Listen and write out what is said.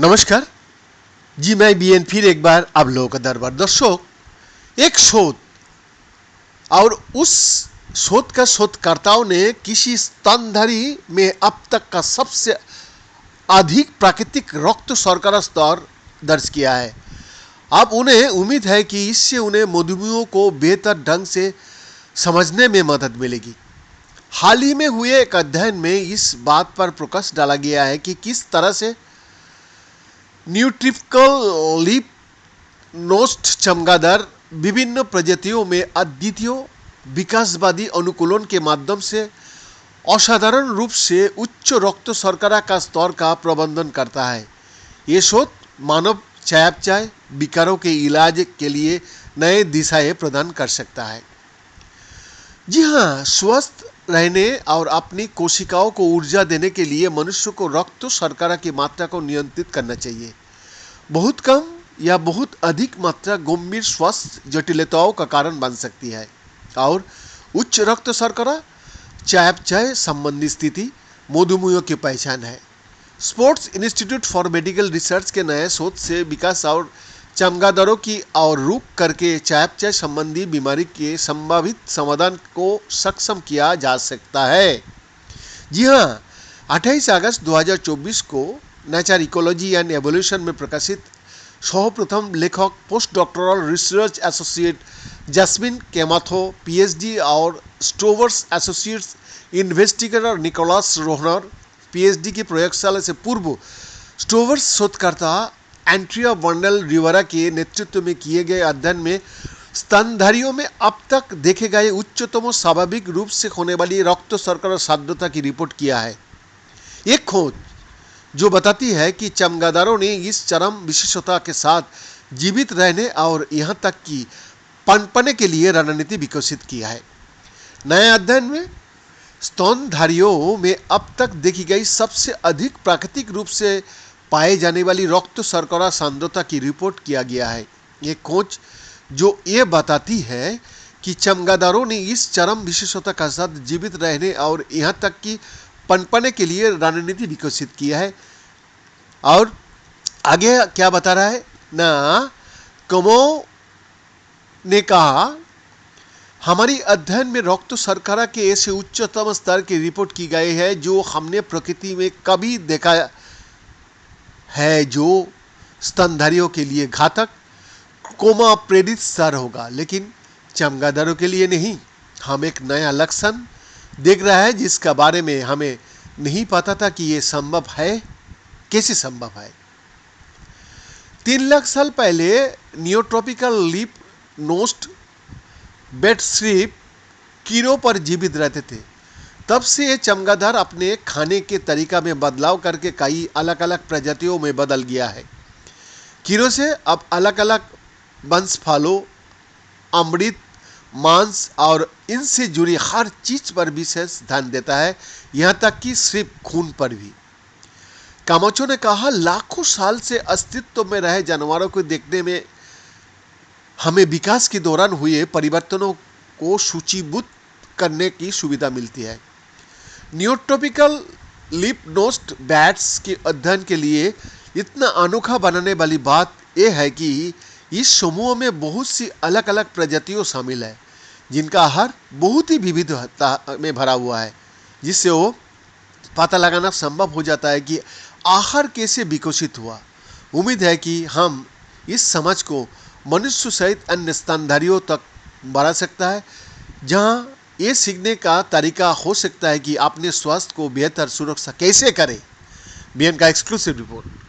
नमस्कार जी, मैं बीएन फिर एक बार आप लोगों का दरबार। दर्शक, एक शोध और उस शोध का शोधकर्ताओं ने किसी स्तनधारी में अब तक का सबसे अधिक प्राकृतिक रक्त शर्करा स्तर दर्ज किया है। अब उन्हें उम्मीद है कि इससे उन्हें मधुमेह को बेहतर ढंग से समझने में मदद मिलेगी। हाल ही में हुए एक अध्ययन में इस बात पर प्रकाश डाला गया है कि किस तरह से न्यूट्रिफिकल लीफ नोस्ट चमगादड़ विभिन्न प्रजातियों में अद्वितीय विकासवादी अनुकूलन के माध्यम से असाधारण रूप से उच्च रक्त शर्करा का स्तर का प्रबंधन करता है। ये शोध मानव चयापचय विकारों के इलाज के लिए नए दिशाएं प्रदान कर सकता है। जी हाँ, स्वस्थ रहने और अपनी कोशिकाओं को ऊर्जा देने के लिए मनुष्य को रक्त शर्करा की मात्रा को नियंत्रित करना चाहिए। बहुत कम या बहुत अधिक मात्रा गंभीर स्वास्थ्य जटिलताओं का कारण बन सकती है और उच्च रक्त शर्करा चयापचय संबंधी स्थिति मधुमेह की पहचान है। Sports institute for medical research के नए शोध से विकास और चमगादड़ों की और रुक करके चयापचय संबंधी बीमारी के संभावित समाधान को सक्षम किया जा सकता है। जी हाँ, 28 अगस्त 2024 को नेचर इकोलॉजी एंड एवोल्यूशन में प्रकाशित सर्वप्रथम लेखक post doctoral research associate Jasmin Camacho PhD और Stowers associates investigator Nicolas Rohner PhD की प्रयोगशाला से पूर्व स्टोवर्स शोधकर्ता एंड्रिया वंडल रिवरा के नेतृत्व में किए गए अध्ययन में स्तनधारियों में अब तक देखे गए उच्चतम स्वाभाविक रूप से होने वाली रक्त शर्करा सांद्रता की रिपोर्ट किया है। एक खोज जो बताती है कि चमगादड़ों ने इस चरम विशेषता के साथ जीवित रहने और यहाँ तक कि पनपने के लिए रणनीति विकसित किया है। नए अध्ययन में स्तनधारियों में अब तक देखी गई सबसे अधिक प्राकृतिक रूप से पाए जाने वाली रक्त शर्करा सांद्रता की रिपोर्ट किया गया है। ये खोज जो ये बताती है कि चमगादड़ों ने इस चरम विशेषता के साथ जीवित रहने और यहाँ तक कि पनपने के लिए रणनीति विकसित किया है। और आगे क्या बता रहा है ना, कमो ने कहा, हमारी अध्ययन में रक्त शर्करा के ऐसे उच्चतम स्तर की रिपोर्ट की गई है जो हमने प्रकृति में कभी देखा है, जो स्तनधारियों के लिए घातक कोमा प्रेरित स्तर होगा, लेकिन चमगादड़ों के लिए नहीं। हम एक नया लक्षण देख रहा है जिसका बारे में हमें नहीं पता था कि ये संभव है। कैसे संभव है? 3 लाख साल पहले नियोट्रॉपिकल लीफ नोस्ट बेडस्ट्रीप कीड़ों पर जीवित रहते थे। तब से ये चमगादड़ अपने खाने के तरीका में बदलाव करके कई अलग अलग प्रजातियों में बदल गया है। कीड़ों से अब अलग अलग वंश फलों, अमृत, मांस और इनसे जुड़ी हर चीज पर विशेष ध्यान देता है, यहाँ तक कि सिर्फ खून पर भी। कामाचो ने कहा, लाखों साल से अस्तित्व में रहे जानवरों को देखने में हमें विकास के दौरान हुए परिवर्तनों को सूचीबद्ध करने की सुविधा मिलती है। नियोट्रॉपिकल लीफ नोस्ट बैट्स के अध्ययन के लिए इतना अनोखा बनाने वाली बात यह है कि इस समूह में बहुत सी अलग अलग प्रजातियों शामिल है जिनका आहार बहुत ही विविधता में भरा हुआ है, जिससे वो पता लगाना संभव हो जाता है कि आहार कैसे विकसित हुआ। उम्मीद है कि हम इस समझ को मनुष्य सहित अन्य स्तनधारियों तक बढ़ा सकता है, जहां ये सीखने का तरीका हो सकता है कि अपने स्वास्थ्य को बेहतर सुरक्षा कैसे करें। बीएन का एक्सक्लूसिव रिपोर्ट।